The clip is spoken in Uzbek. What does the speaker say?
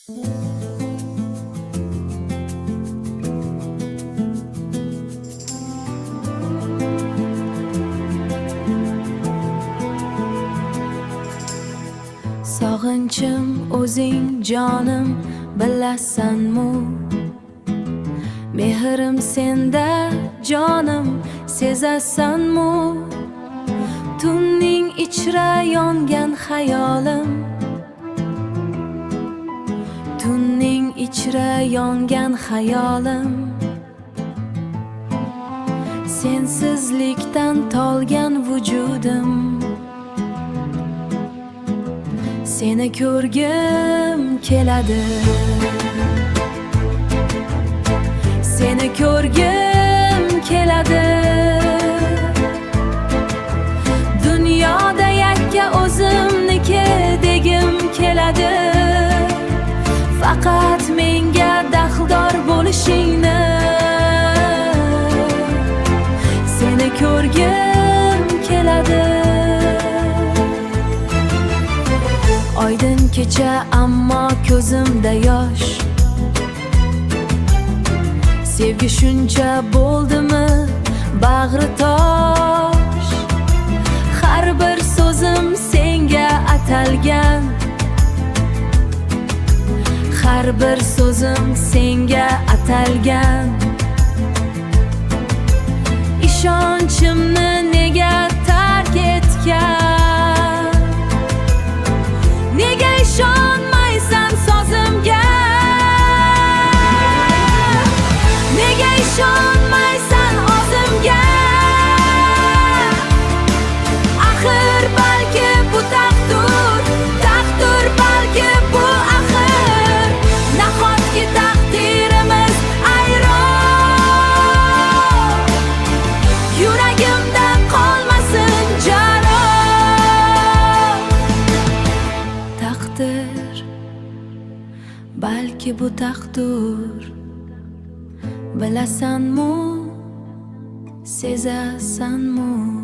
Sog'inchim o'zing jonim bilasanmu, mehrim senda jonim sezasanmu. Tunning ichra yongan xayolim, tunning ichra yongan xayolim, sensizlikdan tolgan vujudim. Seni ko'rgim keladi, seni ko'rgim keladi. Dunyoda yakka o'zimniki degim keladi. Faqat menga daxldor bo'lishingni, seni ko'rgim keladi. Oydin kecha ammo ko'zimda yosh, sevgi shuncha bo'ldimi bag'ri tosh. Har bir so'zim senga atalgan, har bir so'zim senga atalgan. Ishonchimni nega tark etgan? Nega ishonmaysan sozimga? Nega ishonmaysan o'zimga? Axir balki bu taqdir, taqdir balki bu axir. Nahotki taqdirimiz ayron, yuragimda qolmasin jaroh. Taqdir, balki bu taqdir, bilasanmu, sezasanmu.